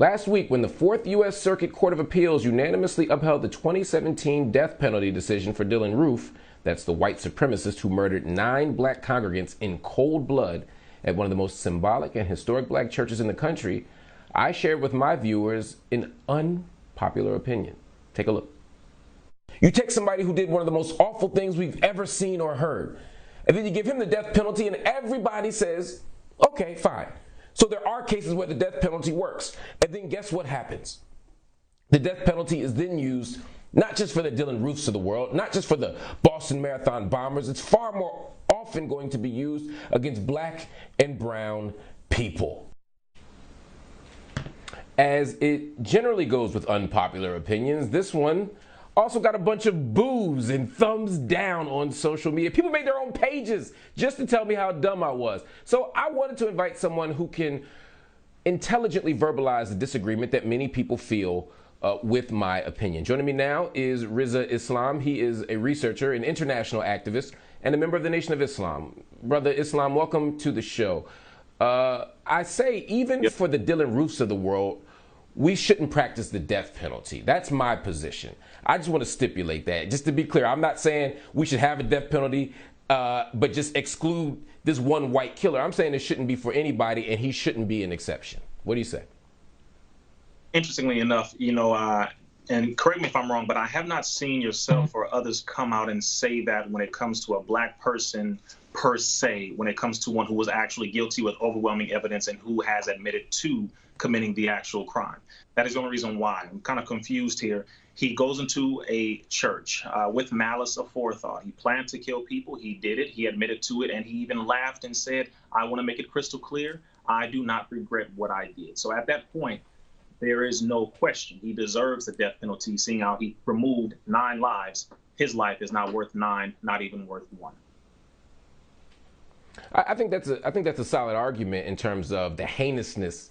Last week, when the Fourth U.S. Circuit Court of Appeals unanimously upheld the 2017 death penalty decision for Dylann Roof, that's the white supremacist who murdered 9 black congregants in cold blood at one of the most symbolic and historic black churches in the country, I shared with my viewers an unpopular opinion. Take a look. You take somebody who did one of the most awful things we've ever seen or heard, and then you give him the death penalty, and everybody says, okay, fine. So there are cases where the death penalty works. And then guess what happens? The death penalty is then used not just for the Dylann Roofs of the world, not just for the Boston Marathon bombers. It's far more often going to be used against black and brown people. As it generally goes with unpopular opinions, this one also got a bunch of boos and thumbs down on social media. People made their own pages just to tell me how dumb I was. So I wanted to invite someone who can intelligently verbalize the disagreement that many people feel with my opinion. Joining me now is Rizza Islam. He is a researcher, an international activist, and a member of the Nation of Islam. Brother Islam, welcome to the show. I say even for the Dylann Roofs of the world, we shouldn't practice the death penalty. That's my position. I just want to stipulate that. Just to be clear, I'm not saying we should have a death penalty, but just exclude this one white killer. I'm saying it shouldn't be for anybody, and he shouldn't be an exception. What do you say? Interestingly enough, and correct me if I'm wrong, but I have not seen yourself or others come out and say that when it comes to a black person per se, when it comes to one who was actually guilty with overwhelming evidence and who has admitted to committing the actual crime. That is the only reason why. I'm kind of confused here. He goes into a church with malice aforethought. He planned to kill people. He did it. He admitted to it. And he even laughed and said, I want to make it crystal clear. I do not regret what I did. So at that point, there is no question. He deserves the death penalty, seeing how he removed 9 lives. His life is not worth 9, not even worth 1. I think that's a solid argument in terms of the heinousness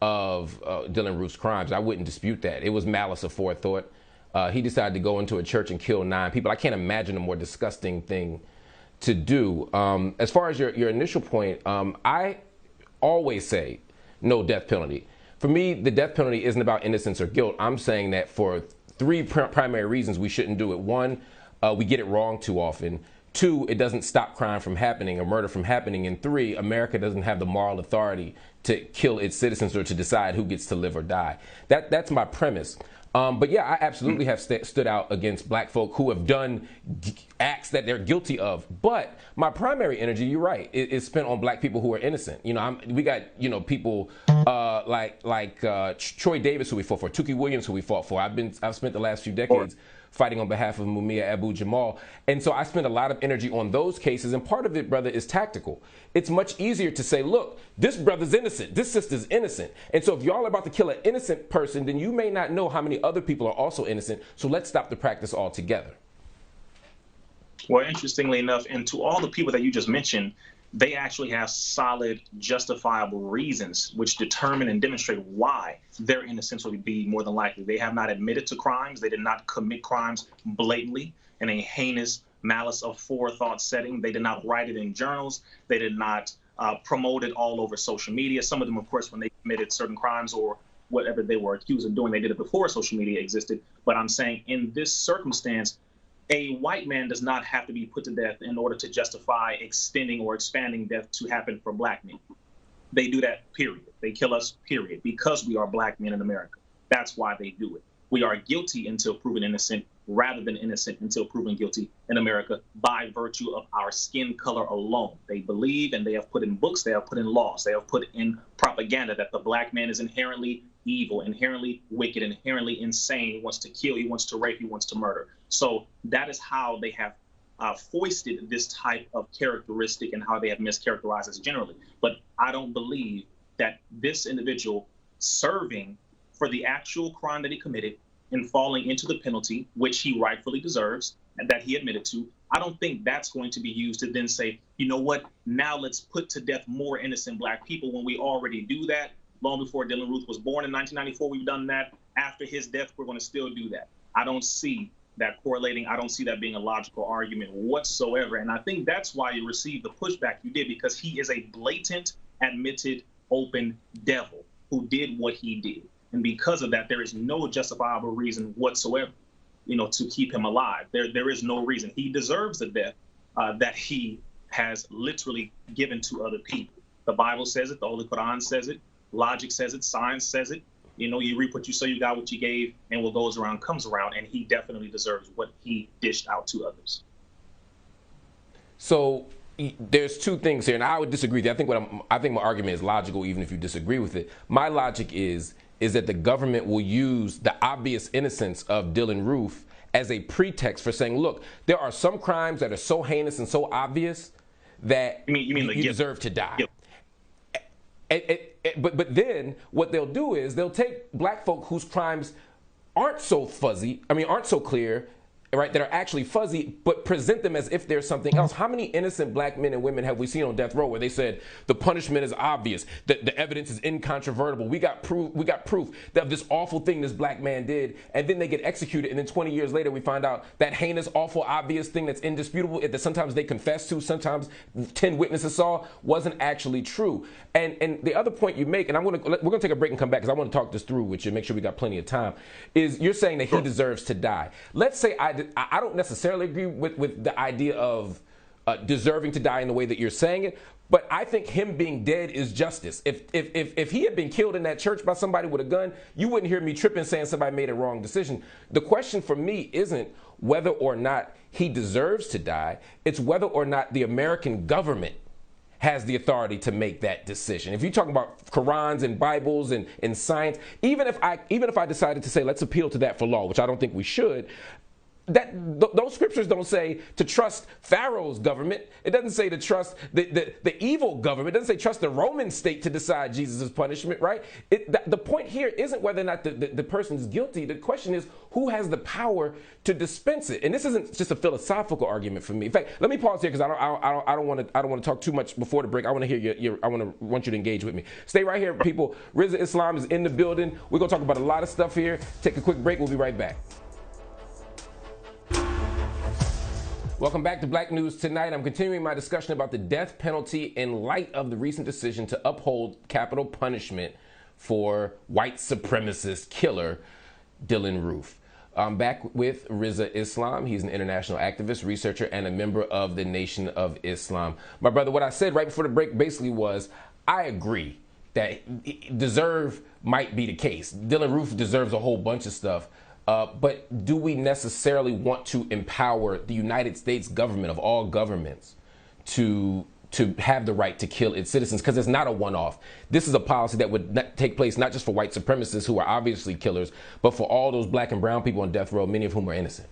of Dylann Roof's crimes. I wouldn't dispute that. It was malice aforethought. He decided to go into a church and kill 9 people. I can't imagine a more disgusting thing to do. As far as your initial point, I always say no death penalty. For me, the death penalty isn't about innocence or guilt. I'm saying that for 3 primary reasons we shouldn't do it. 1, we get it wrong too often. 2, it doesn't stop crime from happening or murder from happening. And 3, America doesn't have the moral authority to kill its citizens or to decide who gets to live or die. That's my premise. But yeah, I absolutely have stood out against black folk who have done acts that they're guilty of. But my primary energy, you're right, is spent on black people who are innocent. We got people like Troy Davis, who we fought for, Tukey Williams, who we fought for. I've spent the last few decades fighting on behalf of Mumia Abu-Jamal. And so I spend a lot of energy on those cases. And part of it, brother, is tactical. It's much easier to say, look, this brother's innocent. This sister's innocent. And so if y'all are about to kill an innocent person, then you may not know how many other people are also innocent. So let's stop the practice altogether. Well, interestingly enough, and to all the people that you just mentioned, they actually have solid, justifiable reasons which determine and demonstrate why their innocence would be more than likely. They have not admitted to crimes. They did not commit crimes blatantly in a heinous malice aforethought setting. They did not write it in journals. They did not promote it all over social media. Some of them, of course, when they committed certain crimes or whatever they were accused of doing, they did it before social media existed. But I'm saying in this circumstance, a white man does not have to be put to death in order to justify extending or expanding death to happen for black men. They do that, period. They kill us, period, because we are black men in America. That's why they do it. We are guilty until proven innocent, rather than innocent until proven guilty in America by virtue of our skin color alone. They believe, and they have put in books, they have put in laws, they have put in propaganda that the black man is inherently evil, inherently wicked, inherently insane. He wants to kill, he wants to rape, he wants to murder. So that is how they have foisted this type of characteristic and how they have mischaracterized us generally. But I don't believe that this individual serving for the actual crime that he committed and falling into the penalty, which he rightfully deserves and that he admitted to, I don't think that's going to be used to then say, you know what, now let's put to death more innocent black people when we already do that. Long before Dylann Roof was born in 1994, we've done that. After his death, we're going to still do that. I don't see that correlating. I don't see that being a logical argument whatsoever. And I think that's why you received the pushback you did, because he is a blatant, admitted, open devil who did what he did. And because of that, there is no justifiable reason whatsoever, to keep him alive. There is no reason. He deserves the death that he has literally given to other people. The Bible says it, the Holy Quran says it, logic says it, science says it. You reap what you sow, you got what you gave, and what goes around comes around, and he definitely deserves what he dished out to others. So there's two things here, and I would disagree with you. I think my argument is logical, even if you disagree with it. My logic is that the government will use the obvious innocence of Dylann Roof as a pretext for saying, look, there are some crimes that are so heinous and so obvious that you deserve to die. But then what they'll do is they'll take black folk whose crimes aren't so clear, right, that are actually fuzzy, but present them as if there's something else. How many innocent black men and women have we seen on death row where they said the punishment is obvious, that the evidence is incontrovertible, we got proof that this awful thing this black man did, and then they get executed, and then 20 years later we find out that heinous, awful, obvious thing that's indisputable, that sometimes they confess to, sometimes 10 witnesses saw, wasn't actually true. And the other point you make, and we're gonna take a break and come back because I want to talk this through with you, make sure we got plenty of time, is you're saying that he deserves to die. Let's say I don't necessarily agree with the idea of deserving to die in the way that you're saying it, but I think him being dead is justice. If he had been killed in that church by somebody with a gun, you wouldn't hear me tripping saying somebody made a wrong decision. The question for me isn't whether or not he deserves to die, it's whether or not the American government has the authority to make that decision. If you're talking about Qurans and Bibles and science, even if I decided to say let's appeal to that for law, which I don't think we should, those scriptures don't say to trust Pharaoh's government. It doesn't say to trust the evil government. It doesn't say trust the Roman state to decide Jesus' punishment, right? The point here isn't whether or not the person is guilty. The question is who has the power to dispense it. And this isn't just a philosophical argument for me. In fact, let me pause here because I don't want to talk too much before the break. I want to hear want you to engage with me. Stay right here, people. Rizza Islam is in the building. We're gonna talk about a lot of stuff here. Take a quick break. We'll be right back. Welcome back to Black News Tonight. I'm continuing my discussion about the death penalty in light of the recent decision to uphold capital punishment for white supremacist killer Dylann Roof. I'm back with Rizza Islam. He's an international activist, researcher, and a member of the Nation of Islam. My brother, what I said right before the break basically was, I agree that deserve might be the case. Dylann Roof deserves a whole bunch of stuff. But do we necessarily want to empower the United States government of all governments to have the right to kill its citizens? Because it's not a one-off. This is a policy that would take place not just for white supremacists who are obviously killers, but for all those black and brown people on death row, many of whom are innocent.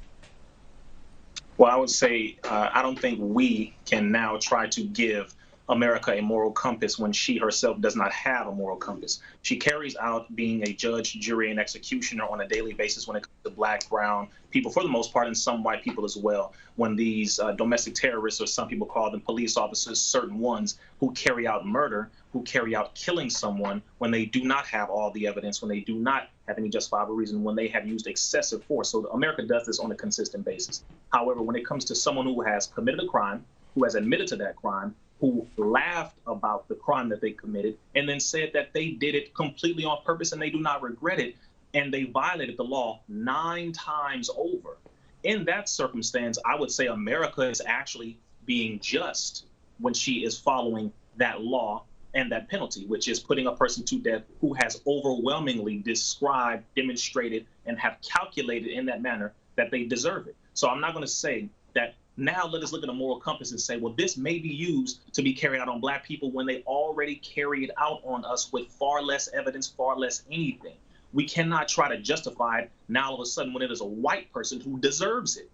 Well, I would say I don't think we can now try to give America a moral compass when she herself does not have a moral compass. She carries out being a judge, jury, and executioner on a daily basis when it comes to black, brown people, for the most part, and some white people as well. When these domestic terrorists, or some people call them police officers, certain ones who carry out murder, who carry out killing someone when they do not have all the evidence, when they do not have any justifiable reason, when they have used excessive force. So America does this on a consistent basis. However, when it comes to someone who has committed a crime, who has admitted to that crime, who laughed about the crime that they committed and then said that they did it completely on purpose and they do not regret it, and they violated the law 9 times over. In that circumstance, I would say America is actually being just when she is following that law and that penalty, which is putting a person to death who has overwhelmingly described, demonstrated, and have calculated in that manner that they deserve it. So I'm not going to say that now let us look at a moral compass and say, well, this may be used to be carried out on black people when they already carry it out on us with far less evidence, far less anything. We cannot try to justify it now all of a sudden when it is a white person who deserves it.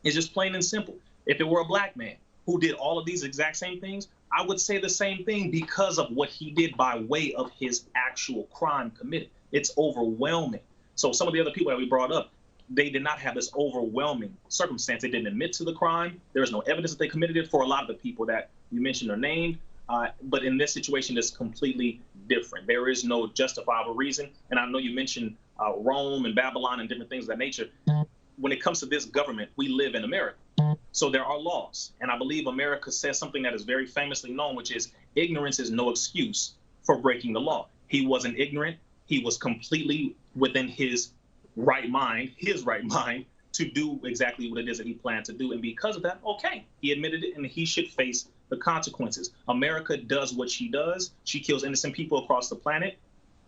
It's just plain and simple. If it were a black man who did all of these exact same things, I would say the same thing because of what he did by way of his actual crime committed. It's overwhelming. So some of the other people that we brought up, they did not have this overwhelming circumstance. They didn't admit to the crime. There is no evidence that they committed it. For a lot of the people that you mentioned are named. But in this situation, it's completely different. There is no justifiable reason. And I know you mentioned Rome and Babylon and different things of that nature. When it comes to this government, we live in America. So there are laws. And I believe America says something that is very famously known, which is ignorance is no excuse for breaking the law. He wasn't ignorant. He was completely within his right mind, to do exactly what it is that he planned to do. And because of that, okay, he admitted it and he should face the consequences. America does what she does. She kills innocent people across the planet.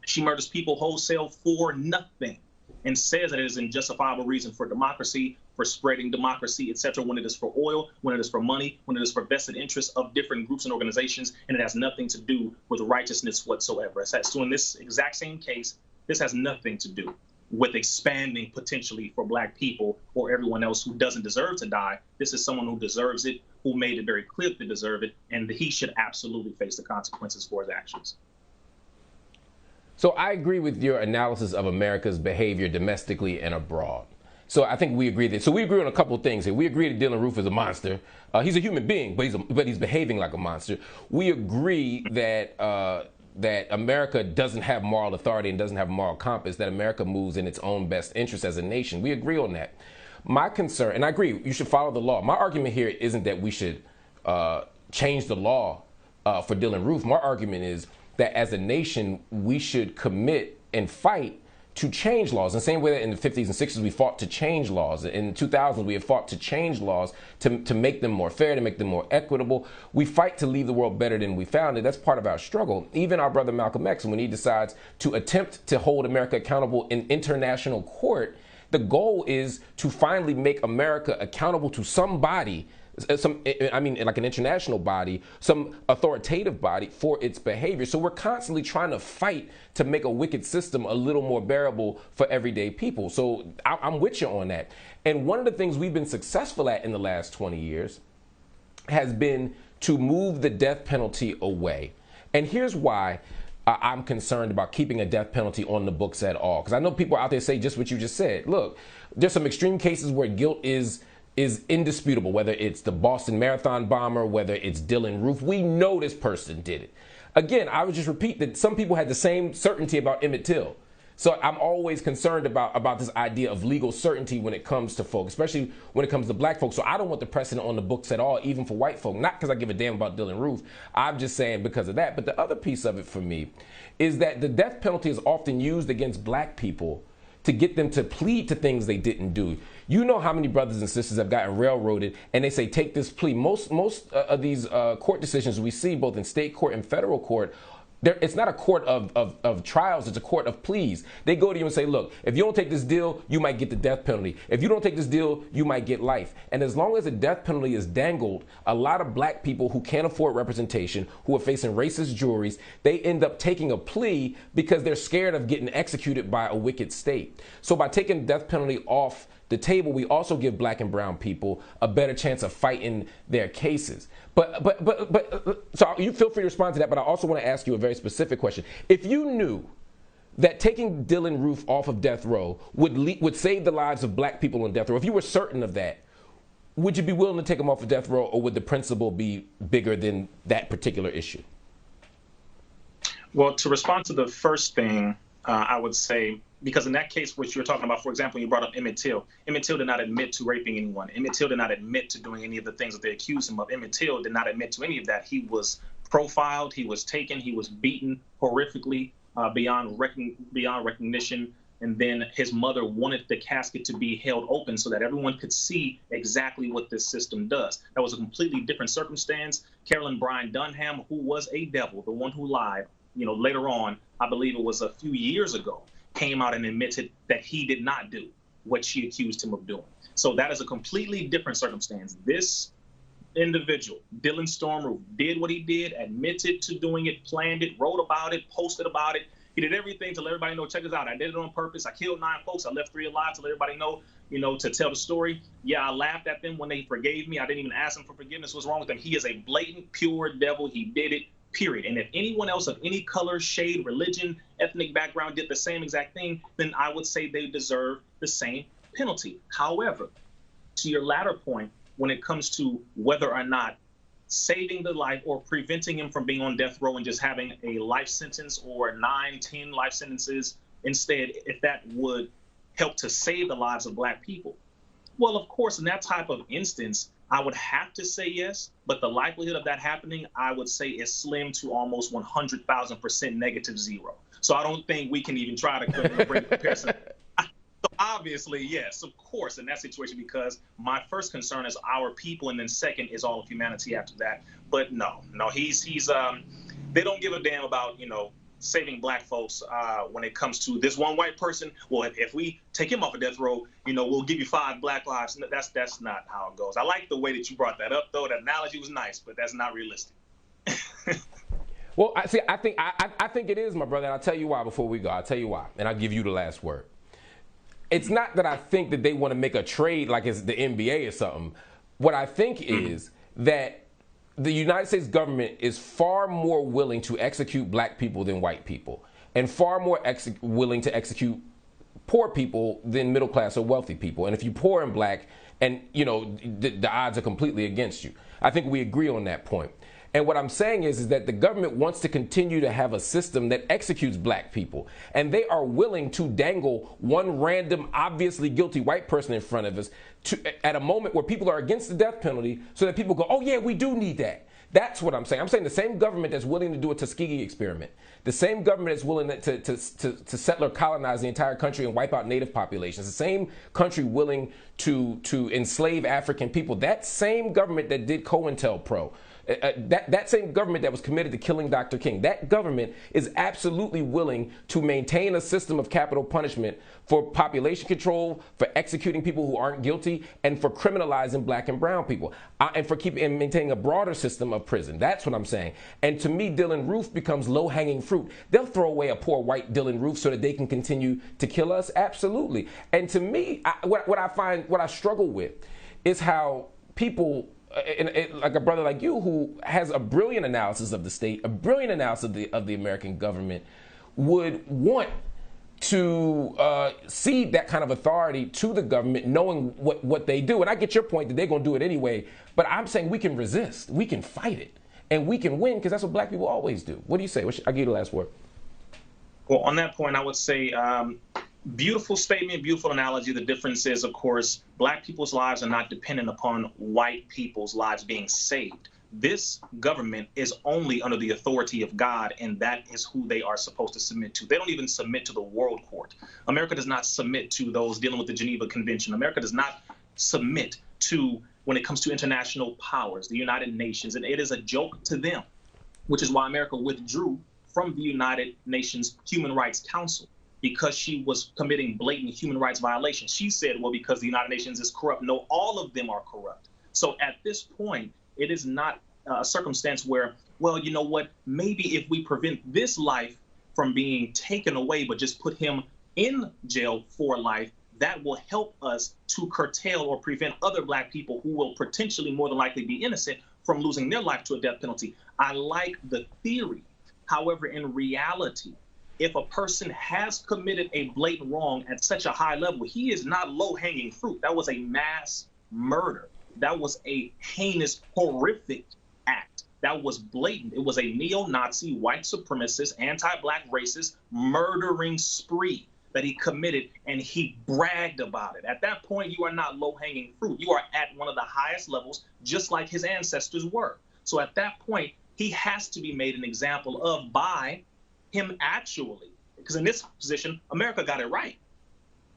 She murders people wholesale for nothing and says that it is a justifiable reason for democracy, for spreading democracy, etc., when it is for oil, when it is for money, when it is for vested interests of different groups and organizations, and it has nothing to do with righteousness whatsoever. So in this exact same case, this has nothing to do with expanding potentially for Black people or everyone else who doesn't deserve to die. This is someone who deserves it, who made it very clear to deserve it, and he should absolutely face the consequences for his actions. So I agree with your analysis of America's behavior domestically and abroad. So I think we agree that. So we agree on a couple of things here. We agree that Dylann Roof is a monster. He's a human being, but he's behaving like a monster. We agree that that America doesn't have moral authority and doesn't have a moral compass. That America moves in its own best interest as a nation. We agree on that. My concern, and I agree, you should follow the law. My argument here isn't that we should change the law for Dylann Roof. My argument is that as a nation, we should commit and fight to change laws. In the same way that in the 50s and 60s, we fought to change laws. In the 2000s, we have fought to change laws to make them more fair, to make them more equitable. We fight to leave the world better than we found it. That's part of our struggle. Even our brother Malcolm X, when he decides to attempt to hold America accountable in international court, the goal is to finally make America accountable to somebody, like an international body, some authoritative body for its behavior. So we're constantly trying to fight to make a wicked system a little more bearable for everyday people. So I'm with you on that. And one of the things we've been successful at in the last 20 years has been to move the death penalty away. And here's why I'm concerned about keeping a death penalty on the books at all. Because I know people out there say just what you just said. Look, there's some extreme cases where guilt is indisputable, whether it's the Boston Marathon bomber, whether it's Dylann Roof. We know this person did it. Again, I would just repeat that some people had the same certainty about Emmett Till. So I'm always concerned about this idea of legal certainty when it comes to folks, especially when it comes to Black folks. So I don't want the precedent on the books at all, even for white folk. Not because I give a damn about Dylann Roof. I'm just saying because of that. But the other piece of it for me is that the death penalty is often used against Black people to get them to plead to things they didn't do. You know how many brothers and sisters have gotten railroaded and they say, take this plea. Most of these court decisions we see both in state court and federal court, it's not a court of trials, it's a court of pleas. They go to you and say, look, if you don't take this deal, you might get the death penalty. If you don't take this deal, you might get life. And as long as the death penalty is dangled, a lot of Black people who can't afford representation, who are facing racist juries, they end up taking a plea because they're scared of getting executed by a wicked state. So by taking the death penalty off the table, we also give Black and brown people a better chance of fighting their cases. So you feel free to respond to that, but I also want to ask you a very specific question. If you knew that taking Dylann Roof off of death row would save the lives of Black people on death row, if you were certain of that, would you be willing to take him off of death row, or would the principle be bigger than that particular issue? Well, to respond to the first thing, I would say, because in that case, which you're talking about, for example, you brought up Emmett Till. Emmett Till did not admit to raping anyone. Emmett Till did not admit to doing any of the things that they accused him of. Emmett Till did not admit to any of that. He was profiled, he was taken, he was beaten horrifically beyond recognition. And then his mother wanted the casket to be held open so that everyone could see exactly what this system does. That was a completely different circumstance. Carolyn Bryan Dunham, who was a devil, the one who lied, later on, I believe it was a few years ago, came out and admitted that he did not do what she accused him of doing. So that is a completely different circumstance. This individual, Dylann Storm Roof, did what he did, admitted to doing it, planned it, wrote about it, posted about it. He did everything to let everybody know, check this out, I did it on purpose. I killed 9 folks. I left 3 alive to let everybody know, to tell the story. Yeah, I laughed at them when they forgave me. I didn't even ask them for forgiveness. What's wrong with them? He is a blatant, pure devil. He did it. Period. And if anyone else of any color, shade, religion, ethnic background did the same exact thing, then I would say they deserve the same penalty. However, to your latter point, when it comes to whether or not saving the life or preventing him from being on death row and just having a life sentence or 9, 10 life sentences instead, if that would help to save the lives of Black people. Well, of course, in that type of instance, I would have to say yes, but the likelihood of that happening, I would say, is slim to almost 100,000% negative zero. So I don't think we can even try to bring a comparison. So obviously, yes, of course, in that situation, because my first concern is our people, and then second is all of humanity after that. But no, he's they don't give a damn about, saving black folks when it comes to this one white person. Well, if we take him off of death row, we'll give you 5 black lives. No, that's not how it goes. I like the way that you brought that up, though. That analogy was nice, but that's not realistic. Well, I think it is, my brother, and I'll tell you why before we go. I'll tell you why, and I'll give you the last word. It's not that I think that they want to make a trade like it's the NBA or something. What I think is that the United States government is far more willing to execute black people than white people, and far more willing to execute poor people than middle class or wealthy people. And if you're poor and black, and the odds are completely against you. I think we agree on that point. And what I'm saying is that the government wants to continue to have a system that executes black people. And they are willing to dangle one random, obviously guilty white person in front of us at a moment where people are against the death penalty, so that people go, oh yeah, we do need that. That's what I'm saying. I'm saying the same government that's willing to do a Tuskegee experiment, the same government that's willing to settler colonize the entire country and wipe out native populations, the same country willing to enslave African people, that same government that did COINTELPRO, that same government that was committed to killing Dr. King, that government is absolutely willing to maintain a system of capital punishment for population control, for executing people who aren't guilty, and for criminalizing black and brown people, and for maintaining a broader system of prison. That's what I'm saying. And to me, Dylann Roof becomes low-hanging fruit. They'll throw away a poor white Dylann Roof so that they can continue to kill us? Absolutely. And to me, what I struggle with is how people, like a brother like you who has a brilliant analysis of the state, a brilliant analysis of the American government, would want to cede that kind of authority to the government, knowing what they do. And I get your point that they're going to do it anyway, but I'm saying we can resist, we can fight it, and we can win, because that's what black people always do. What do you say? I'll give you the last word. Well, on that point, I would say beautiful statement, beautiful analogy. The difference is, of course, black people's lives are not dependent upon white people's lives being saved. This government is only under the authority of God, and that is who they are supposed to submit to. They don't even submit to the world court. America does not submit to those dealing with the Geneva Convention. America does not submit to, when it comes to international powers, the United Nations, and it is a joke to them, which is why America withdrew from the United Nations Human Rights Council, because she was committing blatant human rights violations. She said, well, because the United Nations is corrupt. No, all of them are corrupt. So at this point, it is not a circumstance where, well, you know what, maybe if we prevent this life from being taken away, but just put him in jail for life, that will help us to curtail or prevent other black people who will potentially more than likely be innocent from losing their life to a death penalty. I like the theory. However, in reality, if a person has committed a blatant wrong at such a high level, he is not low-hanging fruit. That was a mass murder. That was a heinous, horrific act. That was blatant. It was a neo-Nazi, white supremacist, anti-black racist murdering spree that he committed, and he bragged about it. At that point, you are not low-hanging fruit. You are at one of the highest levels, just like his ancestors were. So at that point, he has to be made an example of by him actually, because in this position, America got it right.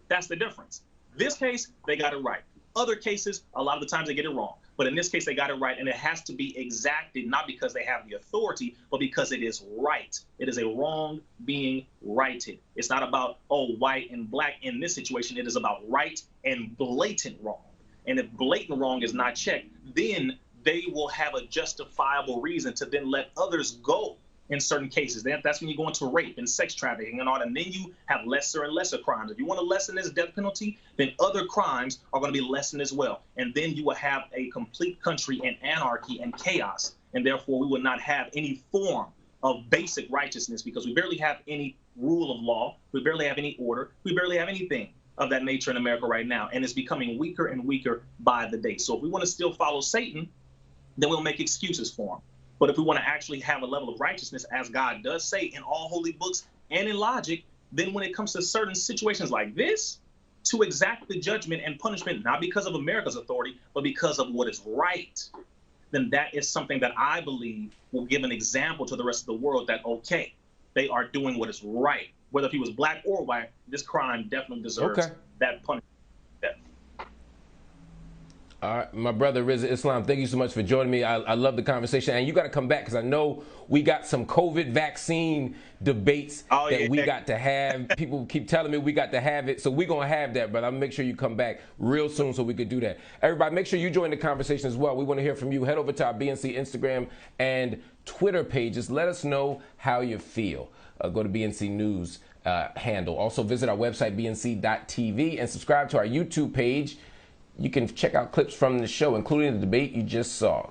That's the difference. This case, they got it right. Other cases, a lot of the times they get it wrong. But in this case, they got it right, and it has to be exacted, not because they have the authority, but because it is right. It is a wrong being righted. It's not about, oh, white and black in this situation. It is about right and blatant wrong. And if blatant wrong is not checked, then they will have a justifiable reason to then let others go in certain cases. That's when you go into rape and sex trafficking and all that. And then you have lesser and lesser crimes. If you want to lessen this death penalty, then other crimes are going to be lessened as well. And then you will have a complete country in anarchy and chaos. And therefore, we will not have any form of basic righteousness, because we barely have any rule of law. We barely have any order. We barely have anything of that nature in America right now. And it's becoming weaker and weaker by the day. So if we want to still follow Satan, then we'll make excuses for him. But if we want to actually have a level of righteousness, as God does say in all holy books and in logic, then when it comes to certain situations like this, to exact the judgment and punishment, not because of America's authority, but because of what is right, then that is something that I believe will give an example to the rest of the world that, okay, they are doing what is right. Whether he was black or white, this crime definitely deserves that punishment. All right, my brother Rizza Islam, thank you so much for joining me. I love the conversation, and you got to come back because I know we got some COVID vaccine debates we got to have. People keep telling me we got to have it, so we're gonna have that. But I'll make sure you come back real soon so we could do that. Everybody, make sure you join the conversation as well. We want to hear from you. Head over to our BNC Instagram and Twitter pages. Let us know how you feel. Go to BNC News handle. Also visit our website bnc.tv and subscribe to our YouTube page. You can check out clips from the show, including the debate you just saw.